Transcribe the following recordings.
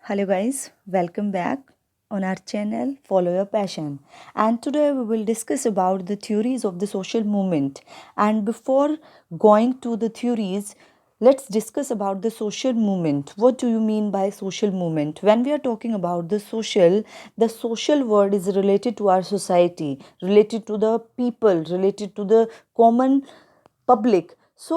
Hello guys, welcome back on our channel Follow Your Passion. And today we will discuss about the theories of the social movement. And before going to the theories, let's discuss about the social movement. What do you mean by social movement? When we are talking about the social word is related to our society, related to the people, related to the common public so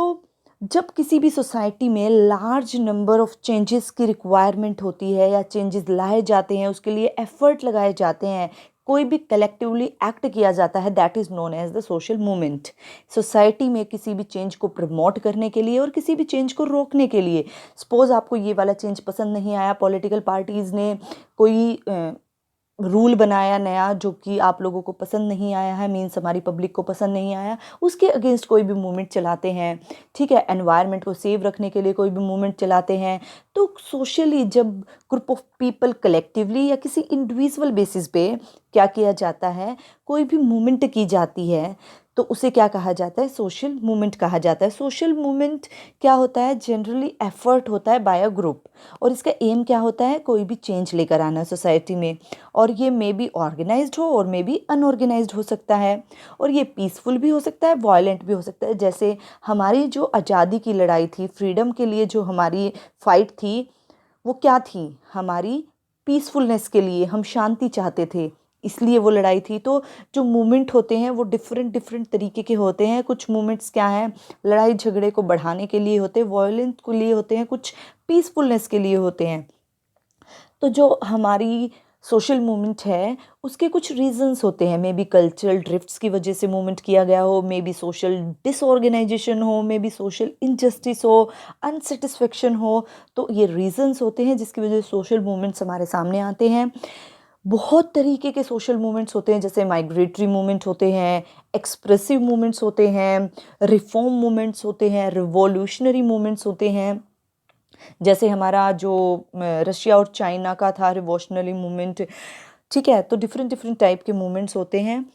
जब किसी भी society में large number of changes की requirement होती है या changes लाए जाते हैं उसके लिए एफर्ट लगाए जाते हैं कोई भी कलेक्टिवली एक्ट किया जाता है that is known as the social movement society में किसी भी चेंज को प्रमोट करने के लिए और किसी भी चेंज को रोकने के लिए सपोज़ आपको ये वाला चेंज पसंद नहीं आया पॉलिटिकल पार्टीज़ ने कोई रूल बनाया नया जो कि आप लोगों को पसंद नहीं आया है मीन्स हमारी पब्लिक को पसंद नहीं आया उसके अगेंस्ट कोई भी मूवमेंट चलाते हैं ठीक है एनवायरनमेंट को सेव रखने के लिए कोई भी मूवमेंट चलाते हैं तो सोशली जब ग्रुप ऑफ पीपल कलेक्टिवली या किसी इंडिविजुअल बेसिस पे क्या किया जाता है कोई भी मूवमेंट की जाती है तो उसे क्या कहा जाता है सोशल मूवमेंट कहा जाता है सोशल मूवमेंट क्या होता है जनरली एफर्ट होता है बाय अ ग्रुप और इसका एम क्या होता है कोई भी चेंज लेकर आना सोसाइटी में और ये मे बी ऑर्गेनाइज्ड हो और मे बी अनऑर्गेनाइज्ड हो सकता है और ये पीसफुल भी हो सकता है वायलेंट भी हो सकता है जैसे हमारी जो आज़ादी की लड़ाई थी फ्रीडम के लिए जो हमारी फाइट थी वो क्या थी हमारी पीसफुलनेस के लिए हम शांति चाहते थे इसलिए वो लड़ाई थी तो जो मूवमेंट होते हैं वो डिफरेंट डिफरेंट तरीके के होते हैं कुछ मूवमेंट्स क्या हैं लड़ाई झगड़े को बढ़ाने के लिए होते हैं वायलेंस के लिए होते हैं कुछ पीसफुलनेस के लिए होते हैं तो जो हमारी सोशल मूवमेंट है उसके कुछ रीजंस होते हैं मे बी कल्चरल ड्रिफ्ट्स की वजह से मूवमेंट किया गया हो मे बी सोशल डिसऑर्गेनाइजेशन हो मे बी सोशल इनजस्टिस हो अनसेटिस्फेक्शन हो तो ये रीजंस होते हैं जिसकी वजह से सोशल मूवमेंट्स हमारे सामने आते हैं बहुत तरीके के सोशल मूवमेंट्स होते हैं जैसे माइग्रेटरी मूवमेंट होते हैं एक्सप्रेसिव मूवमेंट्स होते हैं रिफॉर्म मूवमेंट्स होते हैं रिवॉल्यूशनरी मूवमेंट्स होते हैं जैसे हमारा जो रशिया और चाइना का था रिवॉल्यूशनरी मूवमेंट ठीक है तो डिफरेंट डिफरेंट टाइप के मूवमेंट्स होते हैं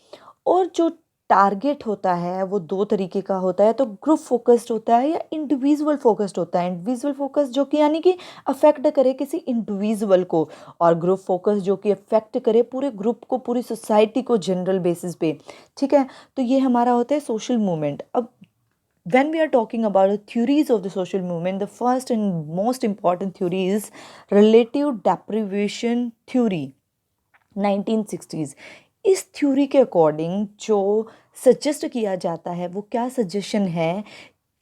और जो टारगेट होता है वो दो तरीके का होता है तो ग्रुप फोकस्ड होता है या इंडिविजुअल फोकस्ड होता है इंडिविजुअल फोकस जो कि यानी कि अफेक्ट करे किसी इंडिविजुअल को और ग्रुप फोकस जो कि अफेक्ट करे पूरे ग्रुप को पूरी सोसाइटी को जनरल बेसिस पे ठीक है तो ये हमारा होता है सोशल मूवमेंट अब when we are talking about the theories of the social movement, the first and most important theory is relative deprivation theory, 1960s. इस थ्योरी के अकॉर्डिंग जो सजेस्ट किया जाता है वो क्या सजेशन है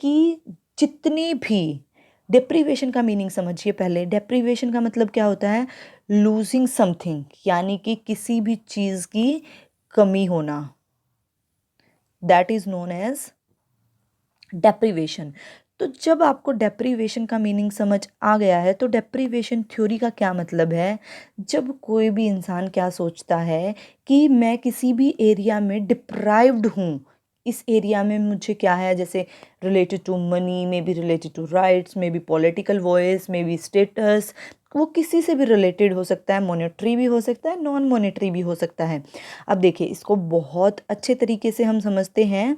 कि जितनी भी डेप्रीवेशन का मीनिंग समझिए पहले डेप्रीवेशन का मतलब क्या होता है लूजिंग समथिंग यानी कि किसी भी चीज़ की कमी होना that is known as deprivation तो जब आपको डेप्रीवेशन का मीनिंग समझ आ गया है तो डेप्रीवेशन थ्योरी का क्या मतलब है जब कोई भी इंसान क्या सोचता है कि मैं किसी भी एरिया में डिप्राइव्ड हूँ इस एरिया में मुझे क्या है जैसे related to money maybe related to rights maybe political voice maybe status वो किसी से भी रिलेटेड हो सकता है मॉनेटरी भी हो सकता है नॉन मॉनेटरी भी हो सकता है अब देखिए इसको बहुत अच्छे तरीके से हम समझते हैं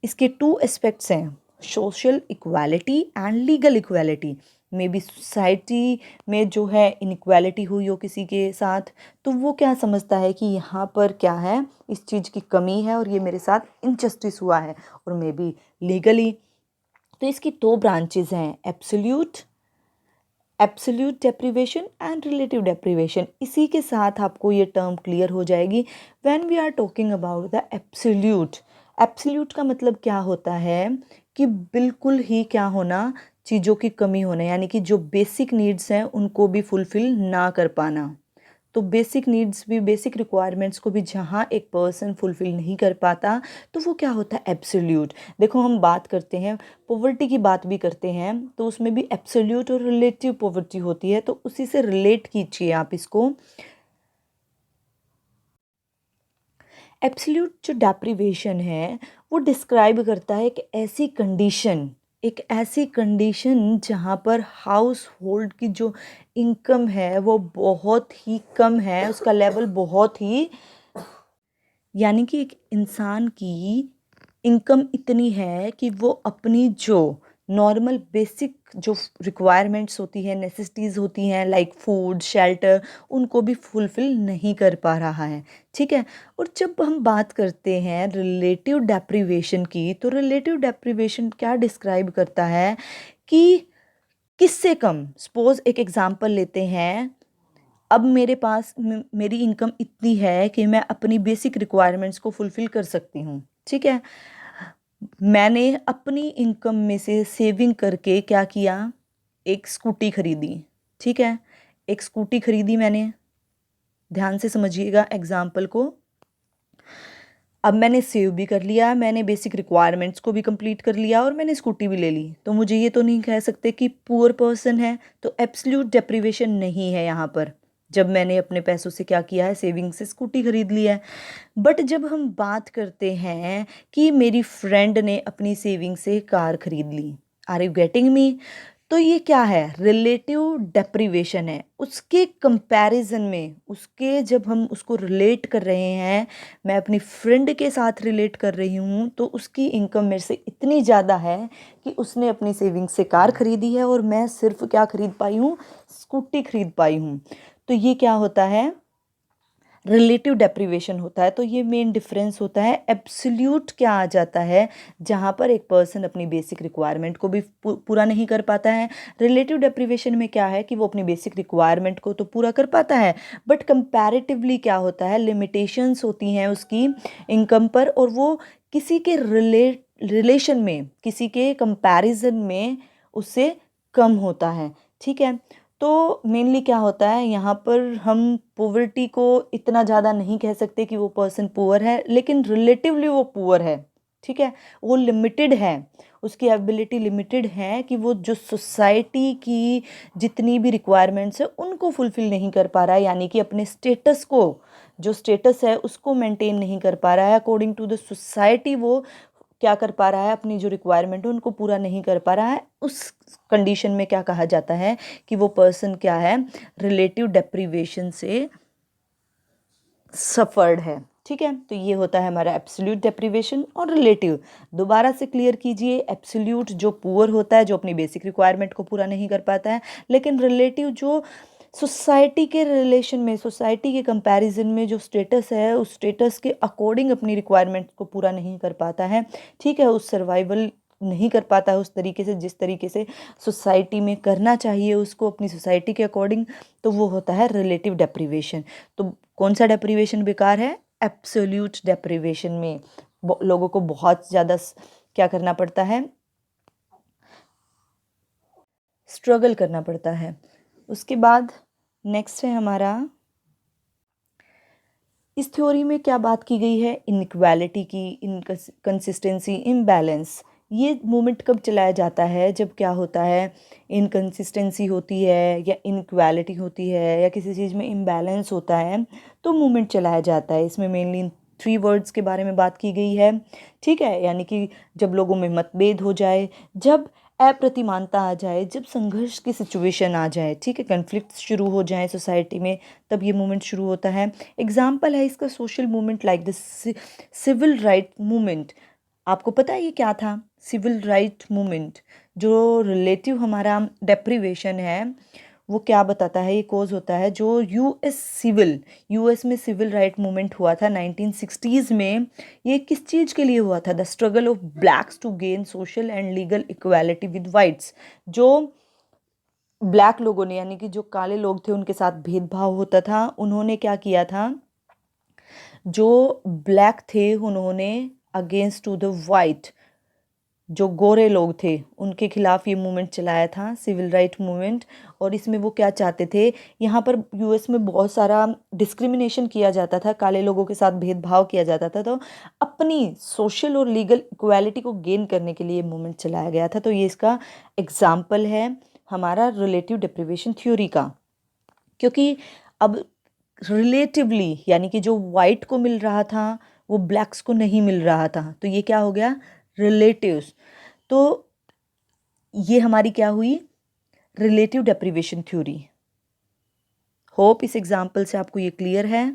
इसके टू एस्पेक्ट्स हैं social equality and legal equality may be society में जो है इनइक्वालिटी हुई हो किसी के साथ तो वो क्या समझता है कि यहाँ पर क्या है इस चीज़ की कमी है और ये मेरे साथ इनजस्टिस हुआ है और मे बी लीगली तो इसकी दो ब्रांचेज हैं absolute deprivation and relative deprivation इसी के साथ आपको ये टर्म क्लियर हो जाएगी when we are talking about the absolute का मतलब क्या होता है कि बिल्कुल ही क्या होना चीज़ों की कमी होना यानी कि जो बेसिक नीड्स हैं उनको भी फुलफ़िल ना कर पाना तो बेसिक नीड्स भी बेसिक रिक्वायरमेंट्स को भी जहाँ एक पर्सन फुलफ़िल नहीं कर पाता तो वो क्या होता है एब्सोल्यूट देखो हम बात करते हैं पॉवर्टी की बात भी करते हैं तो उसमें भी एब्सोल्यूट और रिलेटिव पॉवर्टी होती है तो उसी से रिलेट कीजिए आप इसको एब्सोल्यूट जो डेप्रीवेशन है वो डिस्क्राइब करता है एक ऐसी कंडीशन जहाँ पर हाउस होल्ड की जो इनकम है वो बहुत ही कम है उसका लेवल बहुत ही यानी कि एक इंसान की इनकम इतनी है कि वो अपनी जो नॉर्मल बेसिक जो रिक्वायरमेंट्स होती हैं, नेसेसिटीज़ होती हैं लाइक फूड, शेल्टर, उनको भी फुलफ़िल नहीं कर पा रहा है। ठीक है। और जब हम बात करते हैं रिलेटिव डेप्रिवेशन की, तो रिलेटिव डेप्रिवेशन क्या डिस्क्राइब करता है कि किससे कम। सपोज़ एक एग्ज़ाम्पल लेते हैं, अब मेरे पास मेरी इनकम इतनी है कि मैं अपनी बेसिक रिक्वायरमेंट्स को फुलफ़िल कर सकती हूँ। ठीक है। मैंने अपनी इनकम में से सेविंग करके क्या किया, एक स्कूटी खरीदी। ठीक है। एक स्कूटी खरीदी मैंने, ध्यान से समझिएगा एग्जाम्पल को। अब मैंने सेव भी कर लिया, मैंने बेसिक रिक्वायरमेंट्स को भी कंप्लीट कर लिया और मैंने स्कूटी भी ले ली, तो मुझे ये तो नहीं कह सकते कि पुअर पर्सन है। तो एब्सोल्यूट डेप्रिवेशन नहीं है यहाँ पर, जब मैंने अपने पैसों से क्या किया है, सेविंग से स्कूटी खरीद लिया है। बट जब हम बात करते हैं कि मेरी फ्रेंड ने अपनी सेविंग से कार खरीद ली, आर यू गेटिंग मी? तो ये क्या है, रिलेटिव डेप्रिवेशन है। उसके कंपैरिजन में, उसके जब हम उसको रिलेट कर रहे हैं, मैं अपनी फ्रेंड के साथ रिलेट कर रही हूँ, तो उसकी इनकम मेरे से इतनी ज़्यादा है कि उसने अपनी सेविंग से कार खरीदी है और मैं सिर्फ क्या खरीद पाई हूँ, स्कूटी खरीद पाई हूँ। तो ये क्या होता है, रिलेटिव डेप्रिवेशन होता है। तो ये मेन डिफरेंस होता है। एब्सोल्यूट क्या आ जाता है, जहाँ पर एक पर्सन अपनी बेसिक रिक्वायरमेंट को भी पूरा नहीं कर पाता है। रिलेटिव डेप्रिवेशन में क्या है कि वो अपनी बेसिक रिक्वायरमेंट को तो पूरा कर पाता है, बट कंपैरेटिवली क्या होता है, लिमिटेशंस होती हैं उसकी इनकम पर, और वो किसी के रिलेशन में, किसी के कंपैरिजन में उससे कम होता है। ठीक है। तो मेनली क्या होता है यहाँ पर, हम पोवर्टी को इतना ज़्यादा नहीं कह सकते कि वो पर्सन पुअर है, लेकिन रिलेटिवली वो पुअर है। ठीक है। वो लिमिटेड है, उसकी एबिलिटी लिमिटेड है कि वो जो सोसाइटी की जितनी भी रिक्वायरमेंट्स है उनको फुलफ़िल नहीं कर पा रहा है, यानी कि अपने स्टेटस को, जो स्टेटस है उसको मेंटेन नहीं कर पा रहा है अकॉर्डिंग टू द सोसाइटी। वो क्या कर पा रहा है, अपनी जो रिक्वायरमेंट है उनको पूरा नहीं कर पा रहा है। उस कंडीशन में क्या कहा जाता है कि वो पर्सन क्या है, रिलेटिव डेप्रिवेशन से सफर्ड है। ठीक है। तो ये होता है हमारा एब्सोल्यूट डेप्रिवेशन और रिलेटिव। दोबारा से क्लियर कीजिए, एब्सोल्यूट जो पुअर होता है, जो अपनी बेसिक रिक्वायरमेंट को पूरा नहीं कर पाता है, लेकिन रिलेटिव जो सोसाइटी के रिलेशन में, सोसाइटी के कंपैरिजन में जो स्टेटस है, उस स्टेटस के अकॉर्डिंग अपनी रिक्वायरमेंट को पूरा नहीं कर पाता है। ठीक है। उस सर्वाइवल नहीं कर पाता है उस तरीके से जिस तरीके से सोसाइटी में करना चाहिए उसको, अपनी सोसाइटी के अकॉर्डिंग, तो वो होता है रिलेटिव डेप्रिवेशन। तो कौन सा डेप्रिवेशन बेकार है, एब्सोल्यूट डेप्रिवेशन में लोगों को बहुत ज़्यादा क्या करना पड़ता है, स्ट्रगल करना पड़ता है। उसके बाद नेक्स्ट है हमारा, इस थ्योरी में क्या बात की गई है, इनइक्वालिटी की, इनकंसिस्टेंसी, इम्बैलेंस। ये मोमेंट कब चलाया जाता है, जब क्या होता है, इनकंसिस्टेंसी होती है या इनइक्वालिटी होती है या किसी चीज़ में इम्बैलेंस होता है, तो मूवमेंट चलाया जाता है। इसमें मेनली 3 वर्ड्स के बारे में बात की गई है। ठीक है। यानी कि जब लोगों में मतभेद हो जाए, जब अप्रतिमानता आ जाए, जब संघर्ष की सिचुएशन आ जाए, ठीक है, कन्फ्लिक्ट शुरू हो जाए सोसाइटी में, तब ये मूवमेंट शुरू होता है। एग्जाम्पल है इसका social movement like the civil right movement. आपको पता है ये क्या था, सिविल राइट मूवमेंट? जो रिलेटिव हमारा डेप्रिवेशन है, वो क्या बताता है, ये कोज होता है जो यूएस में सिविल राइट मूवमेंट हुआ था 1960s में। ये किस चीज़ के लिए हुआ था, the struggle of blacks to gain social and legal equality with whites. जो ब्लैक लोगों ने, यानी कि जो काले लोग थे, उनके साथ भेदभाव होता था, उन्होंने क्या किया था, जो ब्लैक थे उन्होंने अगेंस्ट टू द वाइट, जो गोरे लोग थे, उनके खिलाफ ये मूवमेंट चलाया था, सिविल राइट मूवमेंट। और इसमें वो क्या चाहते थे, यहाँ पर यूएस में बहुत सारा डिस्क्रिमिनेशन किया जाता था, काले लोगों के साथ भेदभाव किया जाता था, तो अपनी सोशल और लीगल इक्वालिटी को गेन करने के लिए मूवमेंट चलाया गया था। तो ये इसका एग्जाम्पल है हमारा रिलेटिव डिप्रिवेशन थ्योरी का। क्योंकि अब रिलेटिवली, यानी कि जो वाइट को मिल रहा था वो ब्लैक्स को नहीं मिल रहा था, तो ये क्या हो गया, रिलेटिव्स। तो ये हमारी क्या हुई, रिलेटिव डेप्रिवेशन थ्योरी। होप इस एग्जाम्पल से आपको ये क्लियर है।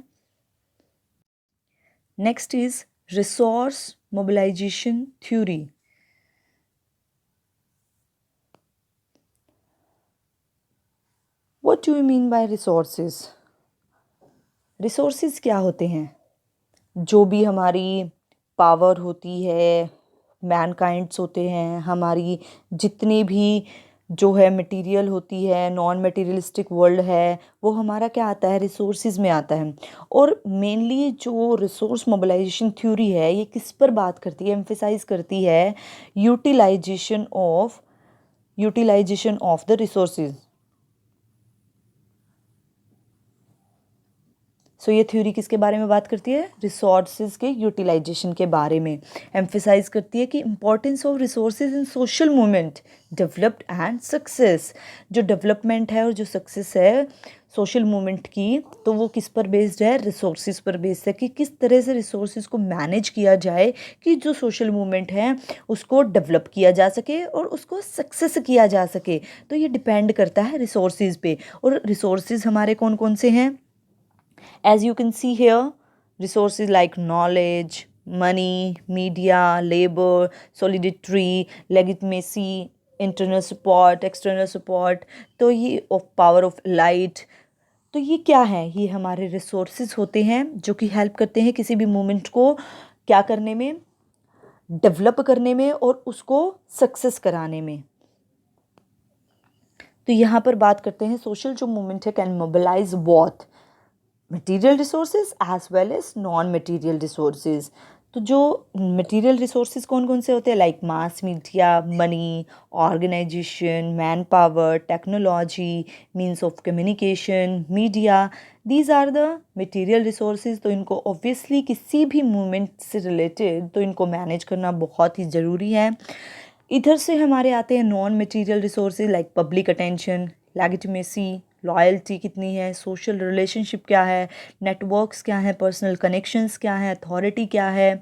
Next is resource mobilization theory. What do you mean by resources? Resources क्या होते हैं? जो भी हमारी पावर होती है, मैनकाइंड्स होते हैं, हमारी जितनी भी जो है मटेरियल होती है, नॉन मटेरियलिस्टिक वर्ल्ड है, वो हमारा क्या आता है? रिसोर्सेज में आता है। और मेनली जो रिसोर्स मोबिलाइजेशन थ्योरी है, ये किस पर बात करती है, एम्फेसाइज करती है? Utilisation of the resources. So ये थ्योरी किसके बारे में बात करती है? रिसोर्सेज के यूटिलाइजेशन के बारे में एम्फेसाइज करती है कि importance of resources in social movement, developed and success. जो डेवलपमेंट है और जो सक्सेस है सोशल मूवमेंट की, तो वो किस पर बेस्ड है? रिसोर्सेज पर बेस्ड है कि किस तरह से रिसोर्सेज को मैनेज किया जाए कि जो सोशल मूवमेंट है उसको डेवलप किया जा सके और उसको सक्सेस किया जा सके। तो ये डिपेंड करता है रिसोर्सेज पे। और रिसोर्सेज हमारे कौन कौन से हैं? As you can see here, resources like knowledge, money, media, labor, solidarity, legitimacy, internal support, external support, तो ये of power of light, तो ये क्या है? ये हमारे रिसोर्सेज होते हैं जो कि हेल्प करते हैं किसी भी मूवमेंट को क्या करने में? डेवलप करने में और उसको सक्सेस कराने में। तो यहाँ पर बात करते हैं सोशल जो मूवमेंट है can mobilize both material resources as well as non material resources. तो जो मटेरियल रिसोर्सेज कौन कौन से होते हैं? Like mass media, money, organization, manpower, technology, means of communication, media, these are the material resources. तो इनको ऑब्वियसली किसी भी मूवमेंट से रिलेटेड तो इनको मैनेज करना बहुत ही ज़रूरी है। इधर से हमारे आते हैं non material resources like public attention, legitimacy, loyalty कितनी है, सोशल रिलेशनशिप क्या है, नेटवर्क्स क्या है, पर्सनल कनेक्शंस क्या है, अथॉरिटी क्या है,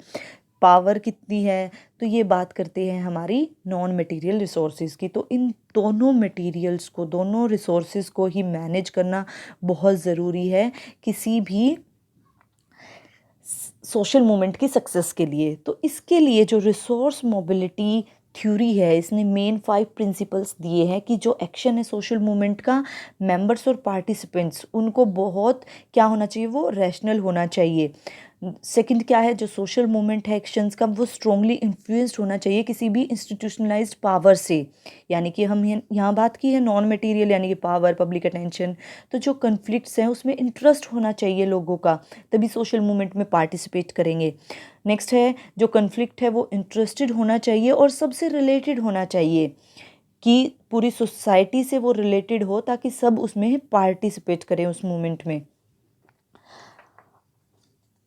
पावर कितनी है। तो ये बात करते हैं हमारी नॉन मटेरियल रिसोर्सेज की। तो इन दोनों मटेरियल्स को, दोनों रिसोर्सेज को ही मैनेज करना बहुत ज़रूरी है किसी भी सोशल मूवमेंट की सक्सेस के लिए। तो इसके लिए जो रिसोर्स मोबिलिटी थ्योरी है, इसने मेन 5 प्रिंसिपल्स दिए हैं कि जो एक्शन है सोशल मूवमेंट का, मेंबर्स और पार्टिसिपेंट्स उनको बहुत क्या होना चाहिए? वो रैशनल होना चाहिए। सेकंड क्या है? जो सोशल मूवमेंट है एक्शंस का, वो स्ट्रांगली इन्फ्लुएंस्ड होना चाहिए किसी भी इंस्टीट्यूशनलाइज्ड पावर से। यानी कि हम यहाँ बात की है नॉन मटेरियल यानी कि पावर, पब्लिक अटेंशन। तो जो कन्फ्लिक्ट्स हैं उसमें इंटरेस्ट होना चाहिए लोगों का, तभी सोशल मूवमेंट में पार्टिसिपेट करेंगे। नेक्स्ट है जो कन्फ्लिक्ट है वो इंटरेस्टेड होना चाहिए और सबसे रिलेटेड होना चाहिए कि पूरी सोसाइटी से वो रिलेटेड हो ताकि सब उसमें पार्टिसिपेट करें उस मूवमेंट में।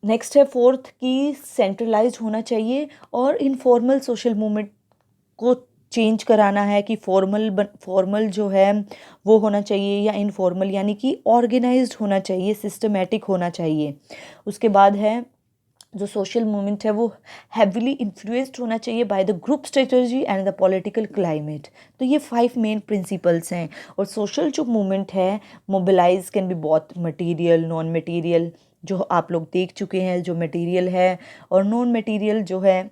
नेक्स्ट है फोर्थ कि सेंट्रलाइज्ड होना चाहिए और इनफॉर्मल सोशल मूवमेंट को चेंज कराना है कि फॉर्मल जो है वो होना चाहिए या इनफॉर्मल यानी कि ऑर्गेनाइज्ड होना चाहिए, सिस्टमेटिक होना चाहिए। उसके बाद है जो सोशल मूवमेंट है वो हैविली इन्फ्लुएंस्ड होना चाहिए by the group strategy and the political climate. तो ये 5 मेन प्रिंसिपल्स हैं। और सोशल जो मूवमेंट है mobilize can be both material, non material, जो आप लोग देख चुके हैं जो मटेरियल है, और नॉन मटेरियल जो है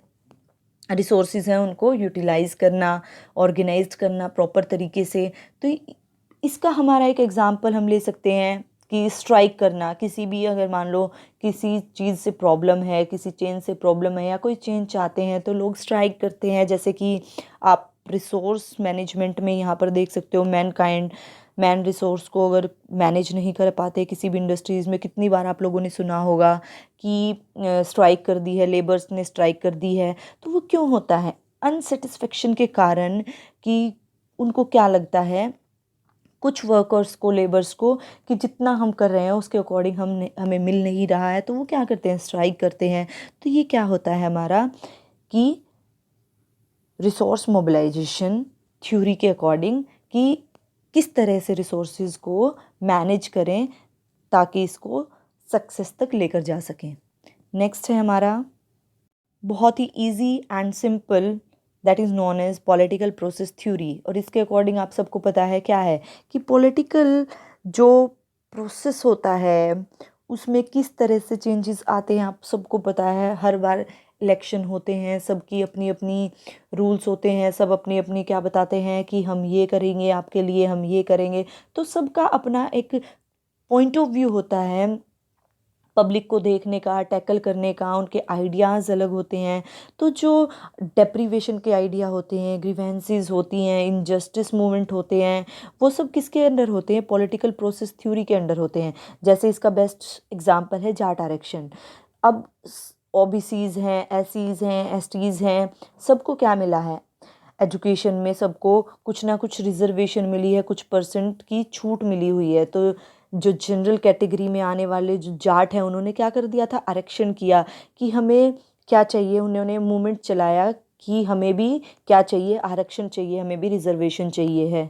रिसोर्सेज हैं उनको यूटिलाइज़ करना, ऑर्गेनाइज्ड करना प्रॉपर तरीके से। तो इसका हमारा एक एग्जांपल हम ले सकते हैं कि स्ट्राइक करना, किसी भी अगर मान लो किसी चीज़ से प्रॉब्लम है, किसी चेंज से प्रॉब्लम है या कोई चेंज चाहते हैं तो लोग स्ट्राइक करते हैं। जैसे कि आप रिसोर्स मैनेजमेंट में यहाँ पर देख सकते हो मैन रिसोर्स को अगर मैनेज नहीं कर पाते किसी भी इंडस्ट्रीज़ में, कितनी बार आप लोगों ने सुना होगा कि स्ट्राइक कर दी है, लेबर्स ने स्ट्राइक कर दी है। तो वो क्यों होता है? अनसेटिस्फेक्शन के कारण, कि उनको क्या लगता है कुछ वर्कर्स को, लेबर्स को, कि जितना हम कर रहे हैं उसके अकॉर्डिंग हमें मिल नहीं रहा है, तो वो क्या करते हैं? स्ट्राइक करते हैं। तो ये क्या होता है हमारा कि रिसोर्स मोबिलाइजेशन थ्योरी के अकॉर्डिंग कि किस तरह से रिसोर्सेज को मैनेज करें ताकि इसको सक्सेस तक लेकर जा सकें। नेक्स्ट है हमारा बहुत ही easy and simple, that is known as political process theory. और इसके अकॉर्डिंग आप सबको पता है क्या है कि पॉलिटिकल जो प्रोसेस होता है उसमें किस तरह से चेंजेस आते हैं, आप सबको पता है। हर बार इलेक्शन होते हैं, सबकी अपनी अपनी रूल्स होते हैं, सब अपनी अपनी क्या बताते हैं कि हम ये करेंगे आपके लिए, हम ये करेंगे। तो सबका अपना एक पॉइंट ऑफ व्यू होता है पब्लिक को देखने का, टैकल करने का, उनके आइडियाज़ अलग होते हैं। तो जो डेप्रीवेशन के आइडिया होते हैं, ग्रीवेंसीज होती हैं, इनजस्टिस मूवमेंट होते हैं, वो सब किसके अंडर होते हैं? पॉलिटिकल प्रोसेस थ्योरी के अंडर होते हैं। जैसे इसका बेस्ट एग्जांपल है जाट आरक्षण। अब ओबीसीज हैं, एससीज हैं, एसटीज हैं, सबको क्या मिला है? एजुकेशन में सबको कुछ ना कुछ रिजर्वेशन मिली है, कुछ परसेंट की छूट मिली हुई है। तो जो जनरल कैटेगरी में आने वाले जो जाट हैं, उन्होंने क्या कर दिया था? आरक्षण किया कि हमें क्या चाहिए। उन्होंने मूवमेंट चलाया कि हमें भी क्या चाहिए? आरक्षण चाहिए, हमें भी रिजर्वेशन चाहिए है।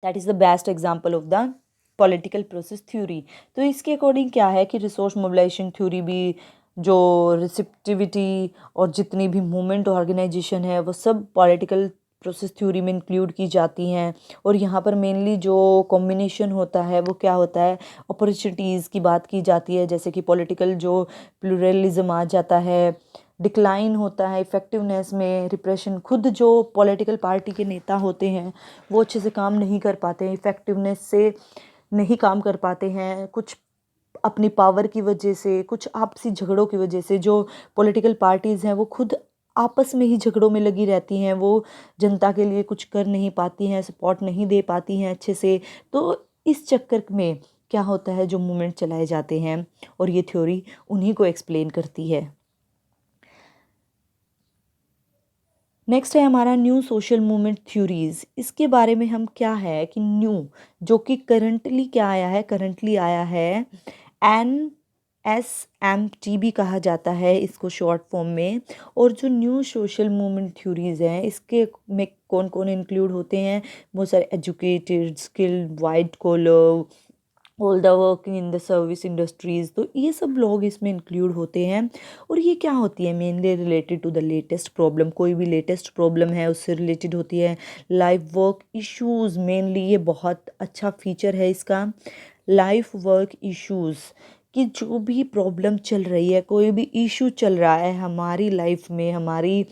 That is the best example of the political process theory. तो इसके अकॉर्डिंग क्या है कि रिसोर्स मोबिलाइजेशन थ्योरी भी, जो रिसेप्टिविटी और जितनी भी मूवमेंट ऑर्गेनाइजेशन है, वो सब पॉलिटिकल प्रोसेस थ्योरी में इंक्लूड की जाती हैं। और यहाँ पर मेनली जो कॉम्बिनेशन होता है वो क्या होता है? अपॉर्चुनिटीज़ की बात की जाती है, जैसे कि पॉलिटिकल जो प्लूरलिज्म आ जाता है, डिक्लाइन होता है इफ़ेक्टिवनेस में, रिप्रेशन। खुद जो पॉलिटिकल पार्टी के नेता होते हैं वो अच्छे से काम नहीं कर पाते हैं, इफ़ेक्टिवनेस से नहीं काम कर पाते हैं, कुछ अपनी पावर की वजह से, कुछ आपसी झगड़ों की वजह से। जो पॉलिटिकल पार्टीज़ हैं वो खुद आपस में ही झगड़ों में लगी रहती हैं, वो जनता के लिए कुछ कर नहीं पाती हैं, सपोर्ट नहीं दे पाती हैं अच्छे से। तो इस चक्कर में क्या होता है, जो मूवमेंट चलाए जाते हैं, और ये थ्योरी उन्हीं को एक्सप्लेन करती है। नेक्स्ट है हमारा न्यू सोशल मूवमेंट थ्योरीज। इसके बारे में हम क्या है कि न्यू, जो कि करंटली क्या आया है? करंटली आया है NSMT भी कहा जाता है इसको शॉर्ट फॉर्म में। और जो न्यू सोशल मूवमेंट थ्योरीज हैं, इसके में कौन कौन इंक्लूड होते हैं? बहुत सारे educated, skilled, white collar, all the working in the service industries. तो ये सब लोग इसमें इंक्लूड होते हैं। और ये क्या होती है? Mainly related to the latest problem. कोई भी लेटेस्ट प्रॉब्लम है उससे रिलेटेड होती है। लाइफ वर्क इश्यूज़, मेनली ये बहुत अच्छा फीचर है इसका। लाइफ वर्क इश्यूज़ कि जो भी प्रॉब्लम चल रही है, कोई भी इशू चल रहा है हमारी लाइफ में, हमारी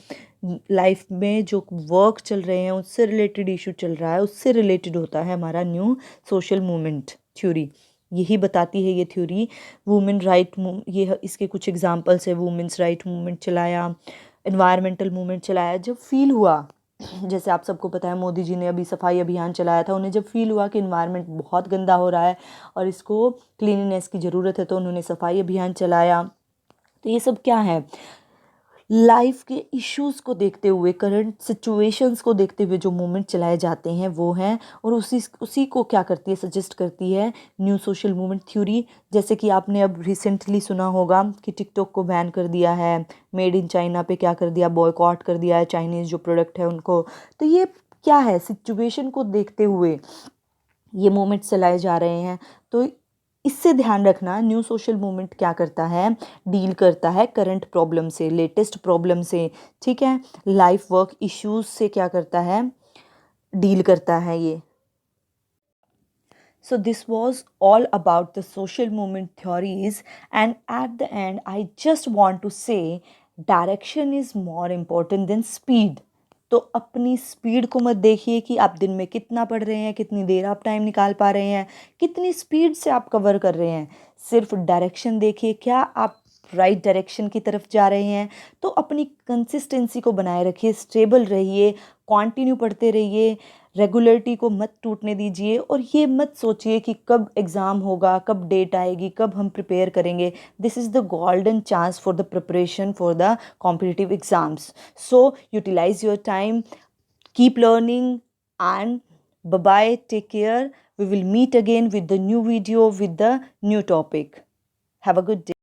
लाइफ में जो वर्क चल रहे हैं उससे रिलेटेड इशू चल रहा है, उससे रिलेटेड होता है हमारा न्यू सोशल मूवमेंट थ्योरी। यही बताती है ये थ्योरी। वुमेन राइट, ये इसके कुछ एग्जांपल्स है। वुमेन्स राइट मूवमेंट चलाया, एनवायरमेंटल मूवमेंट चलाया। जब फील हुआ, जैसे आप सबको पता है मोदी जी ने अभी सफाई अभियान चलाया था, उन्हें जब फील हुआ कि इन्वायरमेंट बहुत गंदा हो रहा है और इसको क्लीनिनेस की ज़रूरत है, तो उन्होंने सफाई अभियान चलाया। तो ये सब क्या है? लाइफ के इश्यूज़ को देखते हुए, करंट सिचुएशंस को देखते हुए जो मूवमेंट चलाए जाते हैं वो हैं। और उसी को क्या करती है? सजेस्ट करती है न्यू सोशल मूवमेंट थ्योरी। जैसे कि आपने अब रिसेंटली सुना होगा कि टिकटॉक को बैन कर दिया है, मेड इन चाइना पे क्या कर दिया? बॉयकॉट कर दिया है चाइनीज़ जो प्रोडक्ट है उनको। तो ये क्या है? सिचुएशन को देखते हुए ये मूवमेंट चलाए जा रहे हैं। तो इससे ध्यान रखना, न्यू सोशल मूवमेंट क्या करता है? डील करता है करंट प्रॉब्लम से, लेटेस्ट प्रॉब्लम से, ठीक है। लाइफ वर्क इश्यूज से क्या करता है? डील करता है ये। So this was all about the social movement theories, and at the end I just want to say direction is more important than speed. तो अपनी स्पीड को मत देखिए कि आप दिन में कितना पढ़ रहे हैं, कितनी देर आप टाइम निकाल पा रहे हैं, कितनी स्पीड से आप कवर कर रहे हैं। सिर्फ डायरेक्शन देखिए, क्या आप राइट डायरेक्शन की तरफ जा रहे हैं। तो अपनी कंसिस्टेंसी को बनाए रखिए, स्टेबल रहिए, कंटिन्यू पढ़ते रहिए, रेगुलरिटी को मत टूटने दीजिए। और ये मत सोचिए कि कब एग्ज़ाम होगा, कब डेट आएगी, कब हम प्रिपेयर करेंगे। This is the golden chance for the preparation for the competitive exams. So utilize your time, keep learning, and bye bye, take care. We will meet again with the new video with the new topic. Have a good day.